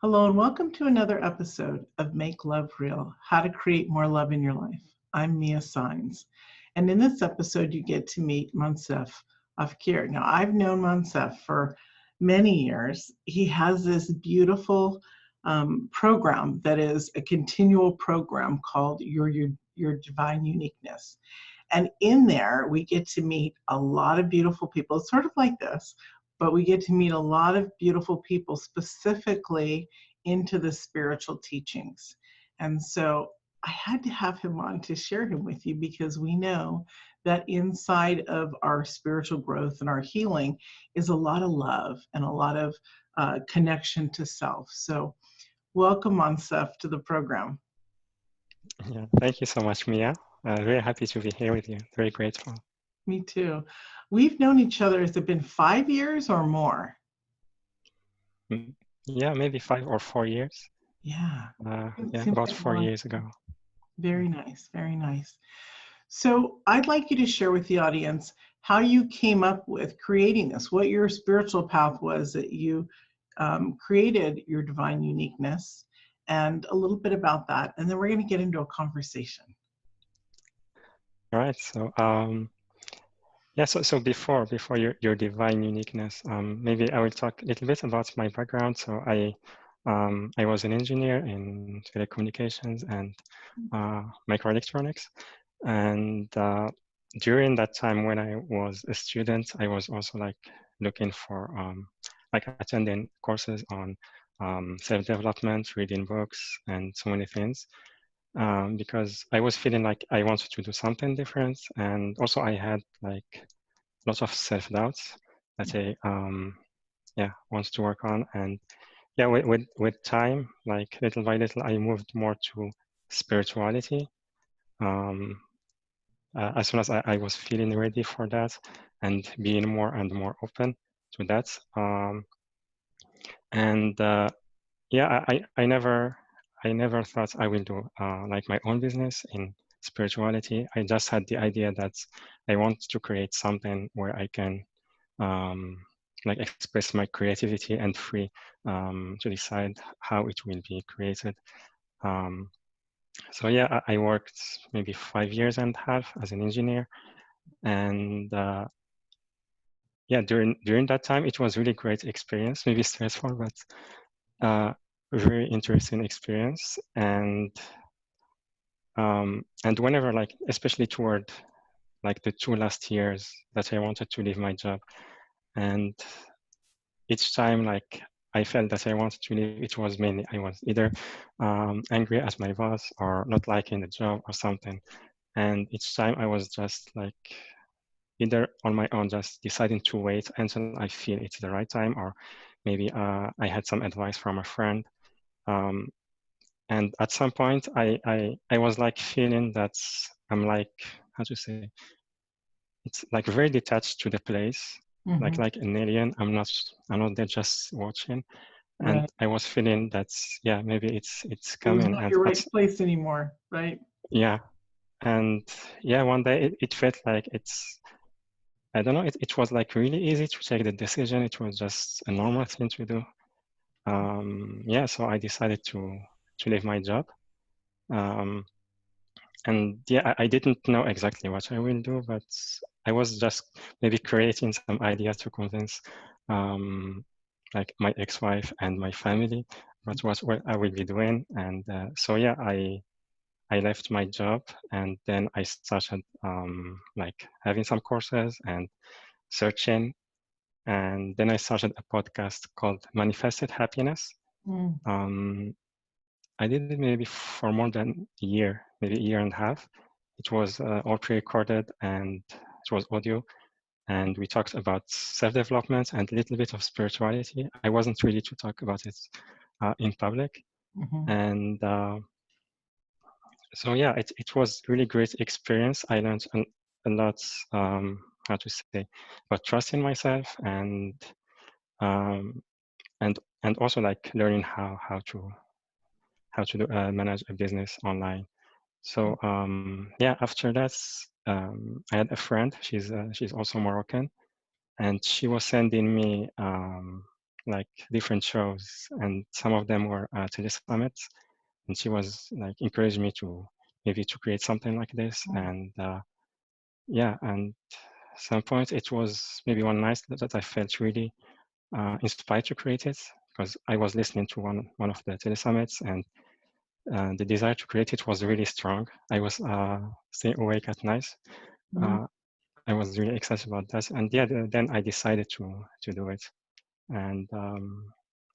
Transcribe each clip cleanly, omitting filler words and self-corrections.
Hello and welcome to another episode of Make Love Real, How to Create More Love in Your Life. I'm Mia Saenz. And in this episode, you get to meet Moncef Afkir. Now, I've known Moncef for many years. He has this beautiful program that is a continual program called Your Divine Uniqueness. And in there, we get to meet a lot of beautiful people. It's sort of like this, but we get to meet a lot of beautiful people specifically into the spiritual teachings. And so I had to have him on to share him with you because we know that inside of our spiritual growth and our healing is a lot of love and a lot of connection to self. So welcome, Moncef, to the program. Yeah, thank you so much, Mia. Very happy to be here with you. Very grateful. Me too. We've known each other, has it been 5 years or more? Yeah, maybe 5 or 4 years. Yeah. Yeah, Seems about like 4 years ago. Very nice, very nice. So I'd like you to share with the audience how you came up with creating this, what your spiritual path was that you created Your Divine Uniqueness, and a little bit about that. And then we're going to get into a conversation. All right. So, yeah. So before your divine uniqueness, maybe I will talk a little bit about my background. So I was an engineer in telecommunications and microelectronics, and during that time when I was a student, I was also like looking for like attending courses on self-development, reading books, and so many things. Because I was feeling like I wanted to do something different, and also I had like lots of self-doubts that I wanted to work on. And yeah, with time, like little by little, I moved more to spirituality. As soon as I was feeling ready for that and being more and more open to that. Yeah, I never thought I will do like my own business in spirituality. I just had the idea that I want to create something where I can like express my creativity and free to decide how it will be created. So yeah, I worked maybe 5 years and a half as an engineer, and yeah, during that time, it was really great experience. Maybe stressful, but very interesting experience. And whenever, like, especially toward like the 2 last years that I wanted to leave my job, and each time like I felt that I wanted to leave, it was mainly I was either angry at my boss or not liking the job or something. And each time I was just like either on my own, just deciding to wait until I feel it's the right time, or maybe I had some advice from a friend. And at some point, I was like feeling that I'm like, how to say, it's like very detached to the place, like an alien. I'm not there just watching. And Right. I was feeling that, yeah, maybe it's It was coming. not And your right place anymore, right? yeah, and yeah, one day it felt like it's, I don't know, it was like really easy to take the decision. It was just a normal thing to do. Yeah, so I decided to leave my job. And yeah, I didn't know exactly what I will do, but I was just maybe creating some ideas to convince like my ex-wife and my family about what I will be doing. And so yeah, I left my job, and then I started like having some courses and searching. And then I started a podcast called Manifested Happiness. I did it maybe for more than a year, maybe a year and a half. It was all pre-recorded, and it was audio. And we talked about self-development and a little bit of spirituality. I wasn't ready to talk about it in public. And so yeah, it was really great experience. I learned a lot, how to say, about trusting myself, and also like learning how to manage a business online. So yeah, after that, I had a friend. She's also Moroccan, and she was sending me like different shows, and some of them were telesummits, and she was like encouraging me to maybe to create something like this. And yeah, and some point it was maybe one night that I felt really inspired to create it, because I was listening to one of the telesummits, and the desire to create it was really strong. I was staying awake at night. I was really excited about that, and yeah, then I decided to do it. And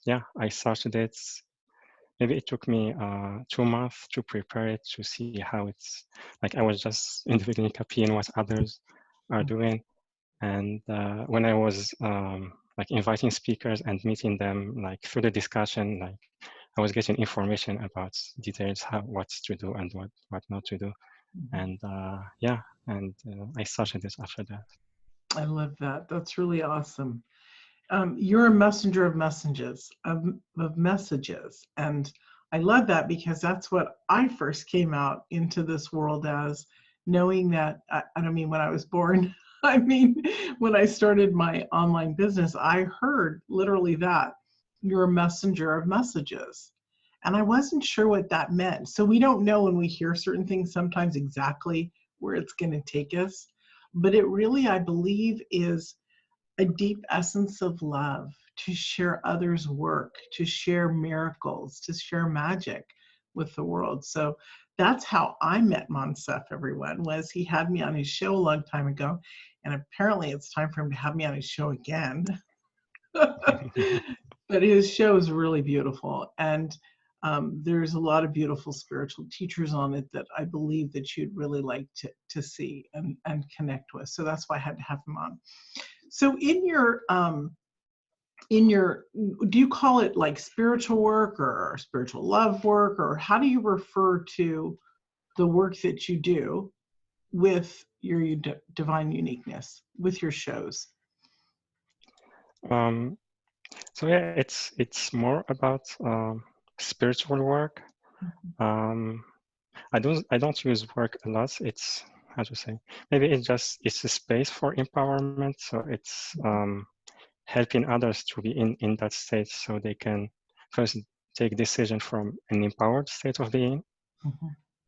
yeah, I started it. Maybe it took me 2 months to prepare it, to see how it's like. I was just in the beginning copying what others are doing, and when I was like inviting speakers and meeting them, like through the discussion, like I was getting information about details, how what to do and what not to do, and yeah, and I started this after that. I love that. That's really awesome. You're a messenger of messages, of messages. And I love that, because that's what I first came out into this world as, knowing that, I don't mean when I was born, I mean, when I started my online business, I heard literally that you're a messenger of messages. And I wasn't sure what that meant. So we don't know when we hear certain things sometimes exactly where it's going to take us. But it really, I believe, is a deep essence of love, to share others' work, to share miracles, to share magic with the world. So that's how I met Moncef, everyone, was he had me on his show a long time ago, and apparently it's time for him to have me on his show again. But his show is really beautiful, and there's a lot of beautiful spiritual teachers on it that I believe that you'd really like to see and connect with. So that's why I had to have him on. So in your, do you call it like spiritual work or spiritual love work, or how do you refer to the work that you do with your divine uniqueness, with your shows? So yeah, it's more about spiritual work. I don't use work a lot. It's, how to say, maybe it's a space for empowerment. So it's helping others to be in that state, so they can first take decision from an empowered state of being,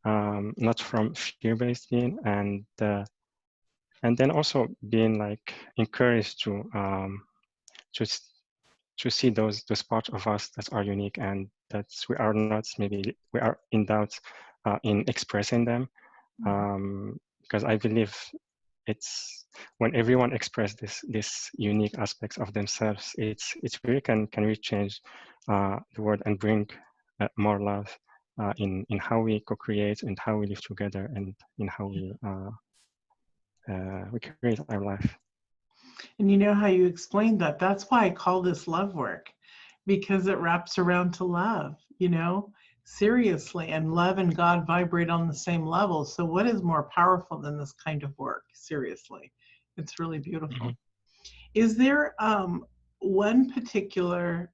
not from fear-based being, and then also being like encouraged to see those parts of us that are unique, and that we are not, maybe we are in doubt in expressing them, because I believe it's when everyone expresses this unique aspects of themselves, it really can really change the world and bring more love in how we co-create and how we live together, and in how we create our life. And you know how you explained that. That's why I call this love work, because it wraps around to love, seriously. And love and God vibrate on the same level. So what is more powerful than this kind of work? Seriously. It's really beautiful. Is there one particular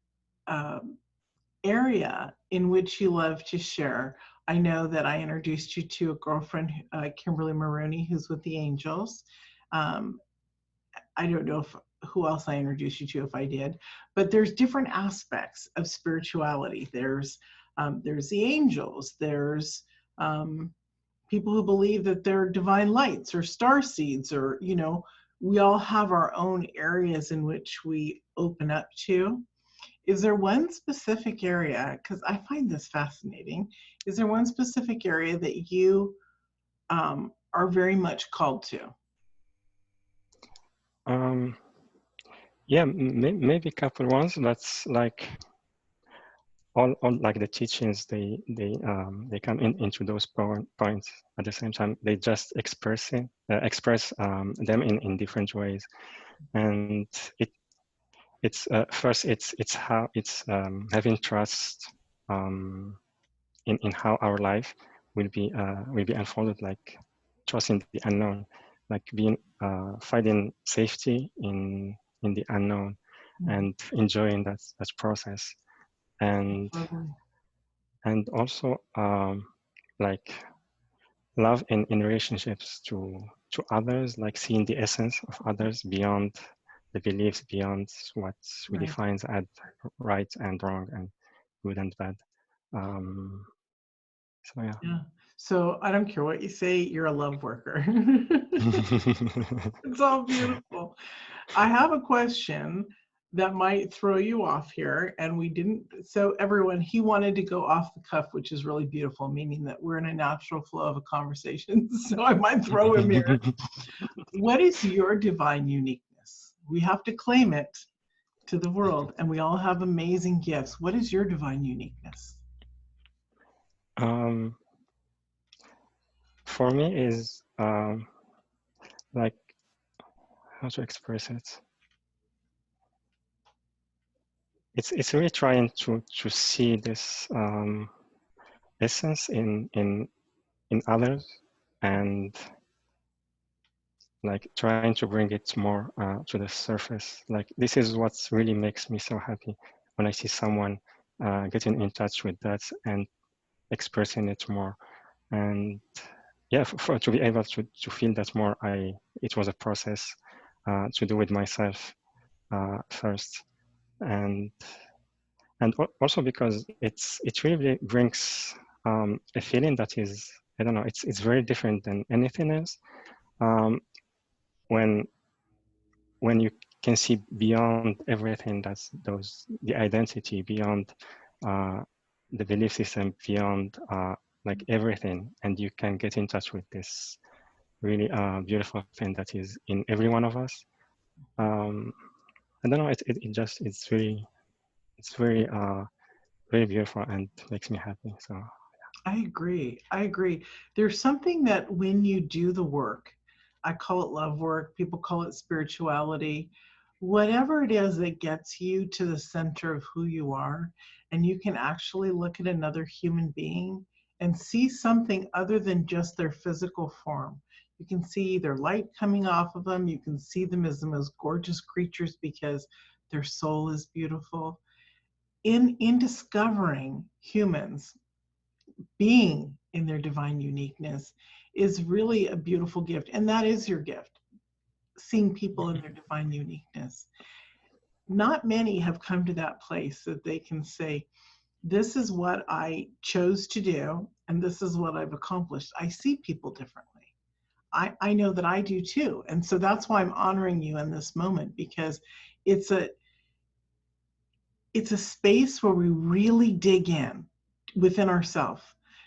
area in which you love to share? I know that I introduced you to a girlfriend, Kimberly Maroney, who's with the Angels. I don't know who else I introduced you to, if I did, but there's different aspects of spirituality. There's the angels. There's people who believe that they're divine lights or star seeds, or we all have our own areas in which we open up to. Is there one specific area, because I find this fascinating, is there one specific area that you are very much called to? Yeah, maybe a couple ones. That's like all like the teachings. They come into those points at the same time. They just express them in different ways, and it's first it's how it's having trust in how our life will be unfolded, like trusting the unknown, like being finding safety in the unknown, and enjoying that process, and also like love in relationships to others, like seeing the essence of others beyond the beliefs beyond what we Right. define as right and wrong and good and bad. Um, so yeah. Yeah. So I don't care what you say, you're a love worker. It's all beautiful. I have a question that might throw you off here, and we didn't. So everyone, he wanted to go off the cuff, which is really beautiful, meaning that we're in a natural flow of a conversation. So I might throw him here. What is your divine uniqueness? We have to claim it to the world, and we all have amazing gifts. What is your divine uniqueness? For me is like, how to express it? It's really trying to see this essence in others, and like trying to bring it more to the surface. Like, this is what really makes me so happy when I see someone getting in touch with that and expressing it more. And yeah, to be able to feel that more, it was a process to do with myself first, and also because it really brings a feeling that is, I don't know, it's very different than anything else. When you can see beyond everything, that's the identity, beyond the belief system, beyond like everything, and you can get in touch with this really beautiful thing that is in every one of us. I don't know, it's very very beautiful and makes me happy. So I agree. I agree. There's something that when you do the work, I call it love work, people call it spirituality, whatever it is that gets you to the center of who you are, and you can actually look at another human being and see something other than just their physical form. You can see their light coming off of them. You can see them as the most gorgeous creatures because their soul is beautiful. In discovering humans being in their divine uniqueness is really a beautiful gift. And that is your gift, seeing people in their divine uniqueness. Not many have come to that place that they can say, this is what I chose to do, and this is what I've accomplished. I see people differently. I know that I do too. And so that's why I'm honoring you in this moment, because it's a space where we really dig in within ourselves,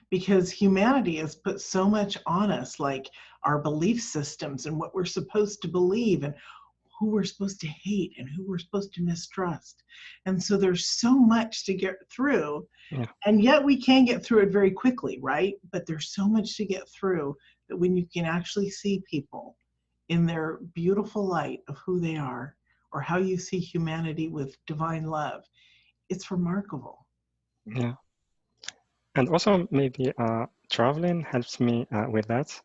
because humanity has put so much on us, like our belief systems and what we're supposed to believe and who we're supposed to hate and who we're supposed to mistrust. And so there's so much to get through, yeah. And yet we can get through it very quickly, right? But there's so much to get through that when you can actually see people in their beautiful light of who they are, or how you see humanity with divine love, it's remarkable. Yeah. And also maybe traveling helps me with that.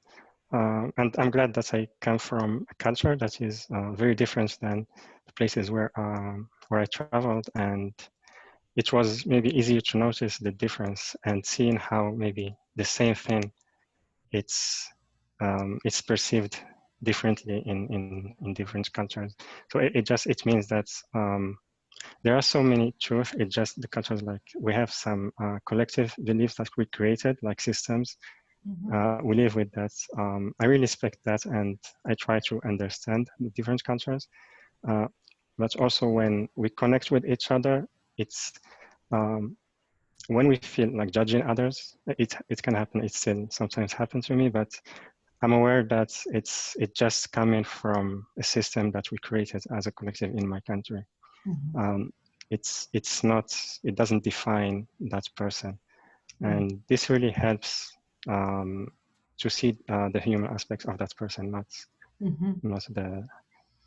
And I'm glad that I come from a culture that is very different than the places where I traveled, and it was maybe easier to notice the difference and seeing how maybe the same thing it's perceived differently in different cultures. So it means that there are so many truths. It just the cultures, like we have some collective beliefs that we created, like systems. We live with that. I really respect that, and I try to understand the different cultures. But also when we connect with each other, it's when we feel like judging others, it can happen. It still sometimes happens to me, but I'm aware that it's just coming from a system that we created as a collective in my country. It's not, it doesn't define that person. And this really helps to see the human aspects of that person, not the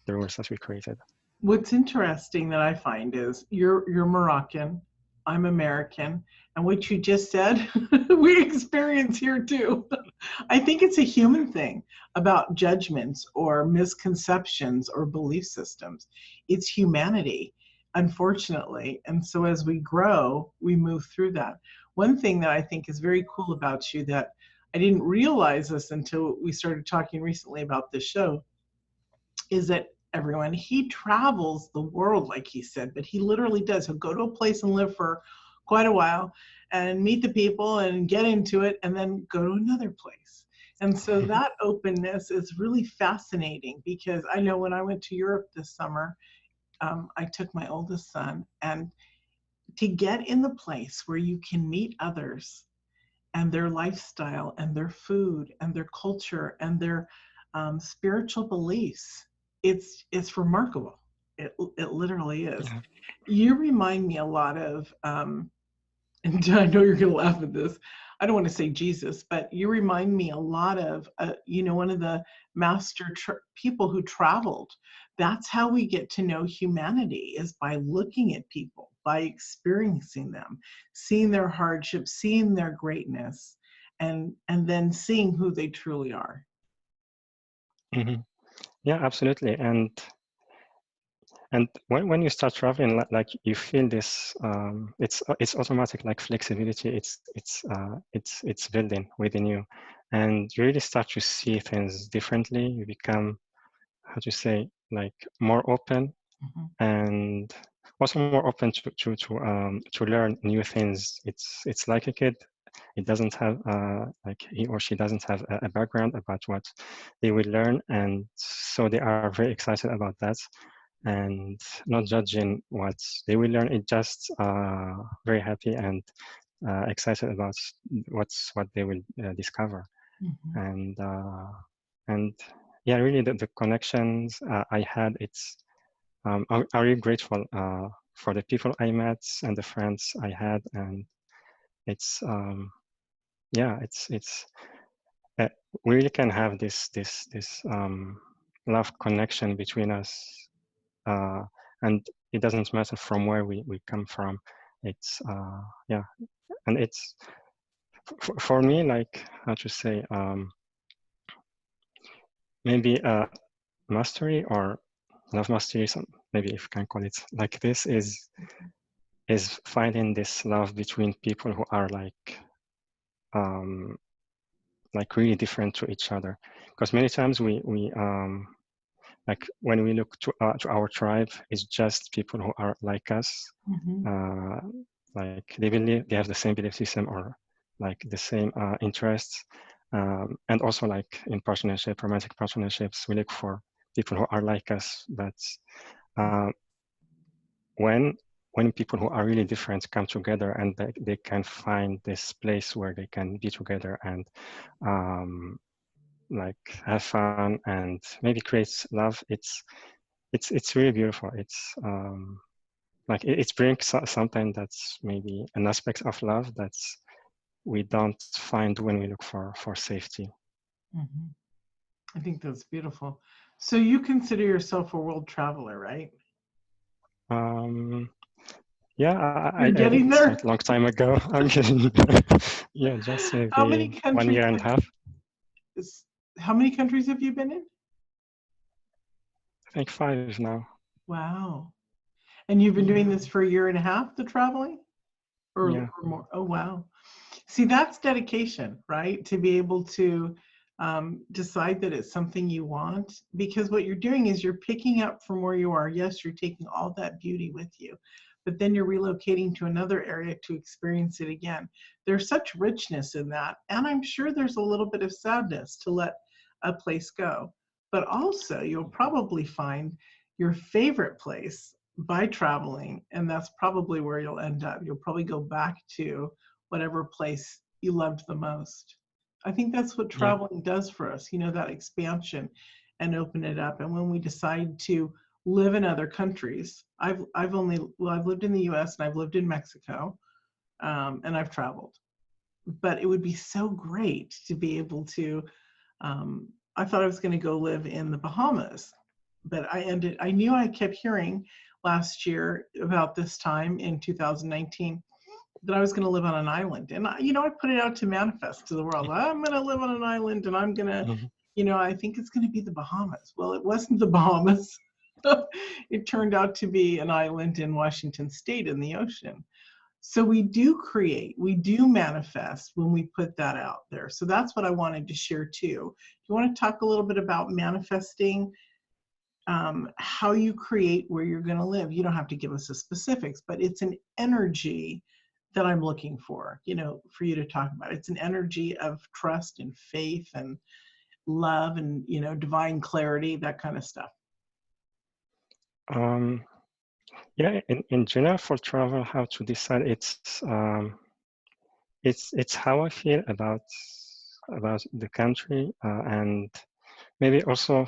rules that we created. What's interesting that I find is you're Moroccan, I'm American, and what you just said, we experience here too. I think it's a human thing about judgments or misconceptions or belief systems. It's humanity, unfortunately. And so as we grow, we move through that. One thing that I think is very cool about you that I didn't realize this until we started talking recently about this show is that everyone. He travels the world, like he said, but he literally does. He'll go to a place and live for quite a while and meet the people and get into it and then go to another place. And so that openness is really fascinating, because I know when I went to Europe this summer, I took my oldest son, and to get in the place where you can meet others and their lifestyle and their food and their culture and their spiritual beliefs, it's remarkable. It literally is. Yeah. You remind me a lot of, and I know you're going to laugh at this. I don't want to say Jesus, but you remind me a lot of, one of the master people who traveled. That's how we get to know humanity, is by looking at people, by experiencing them, seeing their hardships, seeing their greatness, and then seeing who they truly are. Mm-hmm. Yeah, absolutely. And when you start traveling, like you feel this, it's automatic, like flexibility. It's building within you, and you really start to see things differently. You become, how to say, like more open, and also more open to learn new things. It's like a kid. It doesn't have like he or she doesn't have a background about what they will learn, and so they are very excited about that, and not judging what they will learn. It just very happy and excited about what they will discover. And yeah, really the connections I had, I'm really grateful for the people I met and the friends I had, and it's yeah, it's we really can have this love connection between us, and it doesn't matter from where we come from. It's yeah, and it's for me, like, how to say, maybe mastery or love mastery, maybe if you can call it like this, is finding this love between people who are like really different to each other. Because many times we like when we look to our tribe, it's just people who are like us. Like they have the same belief system, or like the same interests, and also like in romantic partnerships, we look for people who are like us. But when people who are really different come together, and they can find this place where they can be together and like have fun and maybe create love, it's really beautiful. It's like it brings something that's maybe an aspect of love that's we don't find when we look for safety. I think that's beautiful. So you consider yourself a world traveler, right? Yeah, You're I getting did there. start a long time ago. I'm getting there. Yeah, just How many maybe 1 countries year and a half. How many countries have you been in? I think 5 now. Wow. And you've been doing this for a year and a half, the traveling? Yeah. Or more? Oh, wow. See, that's dedication, right? To be able to decide that it's something you want, because what you're doing is you're picking up from where you are. Yes, you're taking all that beauty with you, but then you're relocating to another area to experience it again. There's such richness in that. And I'm sure there's a little bit of sadness to let a place go. But also, you'll probably find your favorite place by traveling, and that's probably where you'll end up. You'll probably go back to whatever place you loved the most. I think that's what traveling does for us, that expansion and open it up. And when we decide to live in other countries, I've lived in the US and I've lived in Mexico, and I've traveled. But it would be so great to be able to, I thought I was going to go live in the Bahamas, but I knew I kept hearing last year about this time in 2019 that I was going to live on an island. And, I put it out to manifest to the world. I'm going to live on an island, and I'm going to, I think it's going to be the Bahamas. Well, it wasn't the Bahamas. It turned out to be an island in Washington State in the ocean. So we do create, we do manifest when we put that out there. So that's what I wanted to share too. Do you want to talk a little bit about manifesting how you create where you're going to live. You don't have to give us the specifics, but it's an energy that I'm looking for, for you to talk about. It's an energy of trust and faith and love and, divine clarity, that kind of stuff. Yeah, in general for travel, how to decide, it's how I feel about the country, and maybe also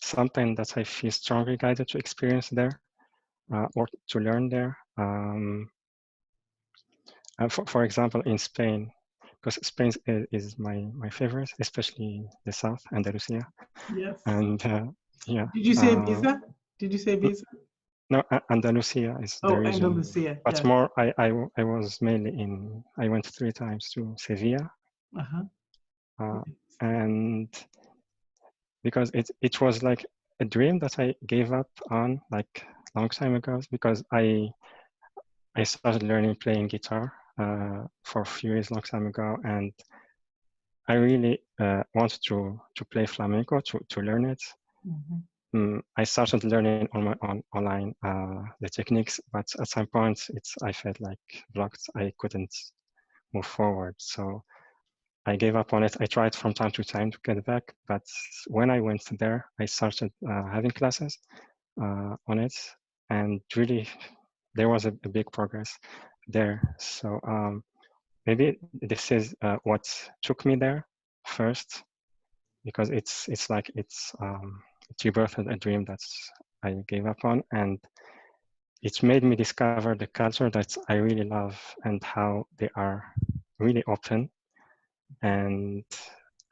something that I feel strongly guided to experience there, or to learn there. For example, in Spain, because Spain is my favorite, especially the south, Andalusia. Yes. And yeah. Did you say Ibiza? Did you say Ibiza? No, Andalusia is the region. Andalusia. But yes. more, I was mainly I went 3 times to Sevilla. And because it was like a dream that I gave up on like a long time ago, because I started learning playing guitar for a few years long time ago, and I really wanted to play flamenco, to learn it. I started learning on my own online the techniques, but at some point I felt like blocked. I couldn't move forward, so I gave up on it. I tried from time to time to get back, but when I went there, I started having classes on it, and really there was a big progress there. So maybe this is what took me there first, because it's like it's rebirthed a dream that I gave up on, and it made me discover the culture that I really love and how they are really open. And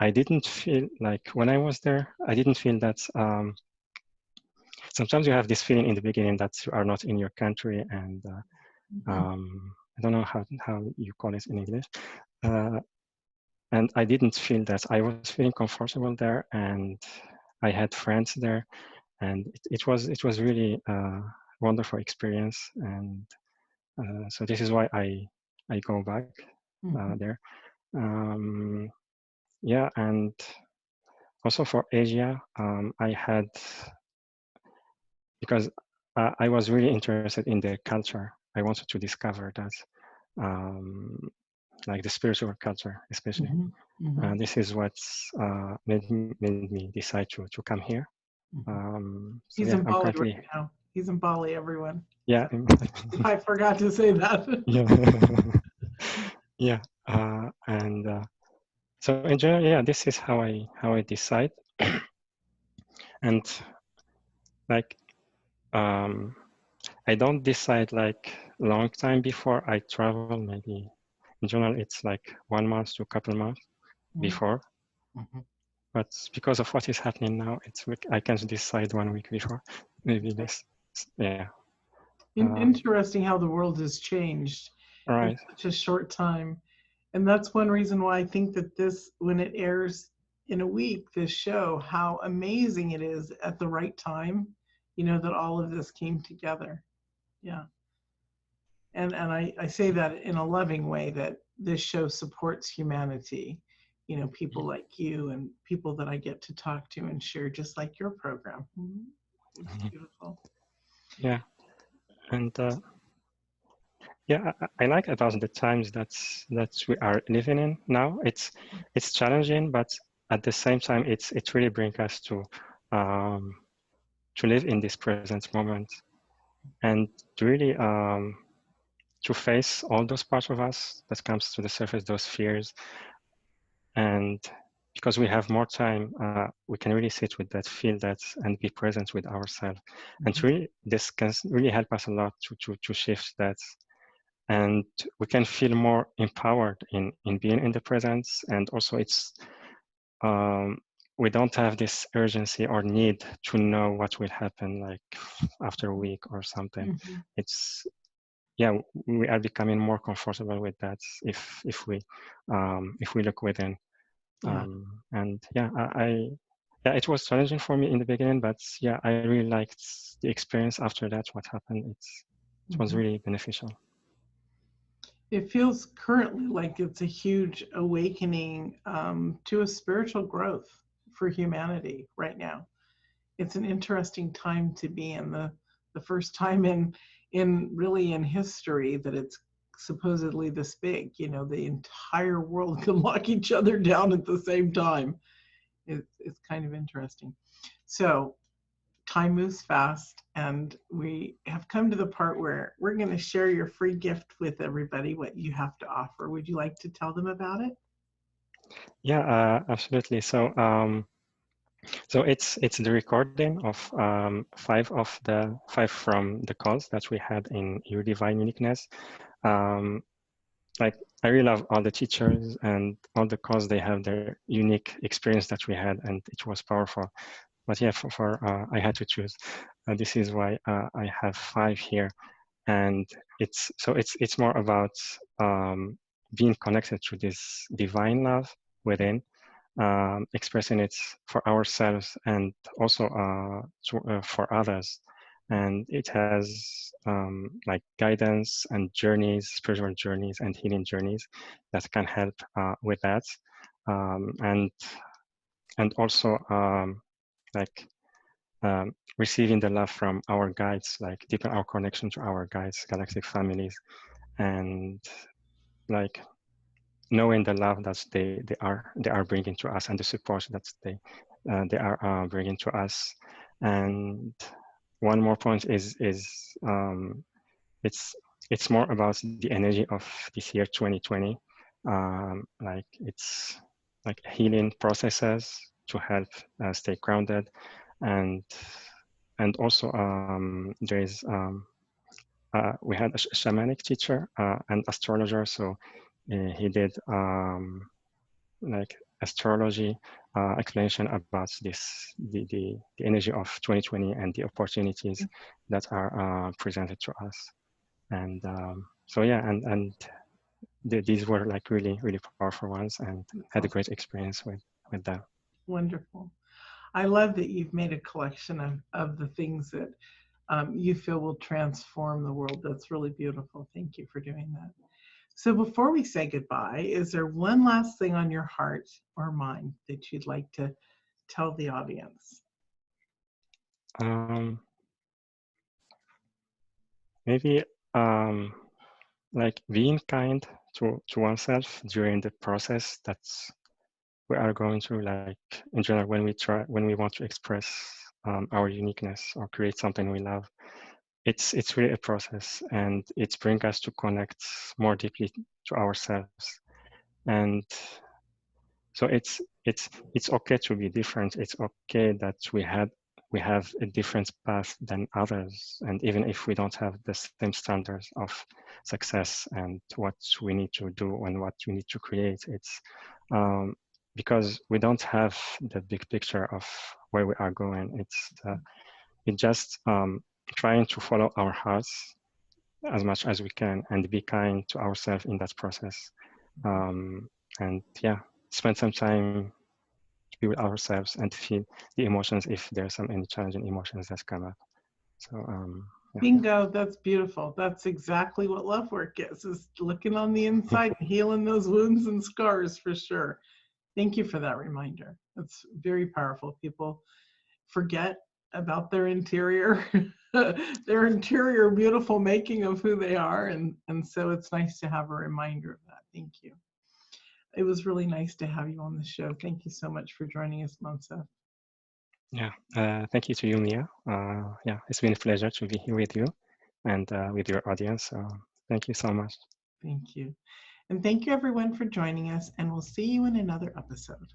I didn't feel like, when I was there, I didn't feel that sometimes you have this feeling in the beginning that you are not in your country, and I don't know how you call it in English. And I didn't feel that. I was feeling comfortable there, and I had friends there, and it was really a wonderful experience. And so this is why I go back there. Yeah, and also for Asia, I had, because I was really interested in the culture. I wanted to discover that, like the spiritual culture, especially. This is what made me decide to come here. So He's yeah, in I'm Bali currently. right now. He's in Bali, everyone. Yeah. I forgot to say that. Yeah. Yeah. And so in general, yeah, this is how I decide. And like, I don't decide like long time before I travel. Maybe in general, it's like 1 month to a couple months before. But because of what is happening now, I can decide 1 week before, maybe less. Yeah. Interesting how the world has changed in such a short time. And that's one reason why I think that this, when it airs in a week, this show, how amazing it is at the right time, that all of this came together. Yeah. And I say that in a loving way, that this show supports humanity, people like you and people that I get to talk to and share, just like your program. It's beautiful. Yeah. And yeah, I like about the times that we are living in now. It's challenging, but at the same time, it really brings us to live in this present moment, and really to face all those parts of us that comes to the surface, those fears. And because we have more time, we can really sit with that, feel that, and be present with ourselves. And really, this can really help us a lot to shift that. And we can feel more empowered in being in the presence. And also it's, we don't have this urgency or need to know what will happen like after a week or something. It's, yeah, we are becoming more comfortable with that if we look within. And yeah, yeah, it was challenging for me in the beginning, but yeah, I really liked the experience after that. What happened, it was really beneficial. It feels currently like it's a huge awakening to a spiritual growth for humanity right now. it's an interesting time to be in, the first time in really in history that it's supposedly this big. You know, the entire world can lock each other down at the same time. It's kind of interesting. So time moves fast, and we have come to the part where we're going to share your free gift with everybody, what you have to offer. Would you like to tell them about it? Yeah, absolutely. So so it's the recording of five from the calls that we had in Your Divine Uniqueness. Like, I really love all the teachers and all the calls. They have their unique experience that we had, and it was powerful. But yeah, I had to choose. This is why I have 5 here, and it's more about being connected to this divine love within, expressing it for ourselves and also for others. And it has like guidance and journeys, spiritual journeys and healing journeys that can help with that. And also like receiving the love from our guides, like deepen our connection to our guides, galactic families, and like knowing the love that they are bringing to us and the support that they are bringing to us. And one more point is it's more about the energy of this year 2020. Like, it's like healing processes to help stay grounded, and also there is we had a shamanic teacher and astrologer, so he did like astrology explanation about this, the energy of 2020 and the opportunities that are presented to us. And so yeah, and these were like really powerful ones, and had a great experience with them. Wonderful. I love that you've made a collection of the things that you feel will transform the world. That's really beautiful. Thank you for doing that. So before we say goodbye, is there one last thing on your heart or mind that you'd like to tell the audience? Maybe like being kind to oneself during the process that's we are going through. Like, in general, when we want to express our uniqueness or create something we love, it's really a process, and it brings us to connect more deeply to ourselves. And so it's okay to be different. It's okay that we have a different path than others, and even if we don't have the same standards of success and what we need to do and what we need to create, it's because we don't have the big picture of where we are going. It's just trying to follow our hearts as much as we can and be kind to ourselves in that process. And yeah, spend some time to be with ourselves and feel the emotions if there's any challenging emotions that come up. So yeah. Bingo, that's beautiful. That's exactly what love work is looking on the inside and healing those wounds and scars, for sure. Thank you for that reminder. That's very powerful. People forget about their interior, their interior beautiful making of who they are. And so it's nice to have a reminder of that. Thank you. It was really nice to have you on the show. Thank you so much for joining us, Moncef. Yeah, thank you to you, Mia. Yeah, it's been a pleasure to be here with you and with your audience. So thank you so much. Thank you. And thank you everyone for joining us, and we'll see you in another episode.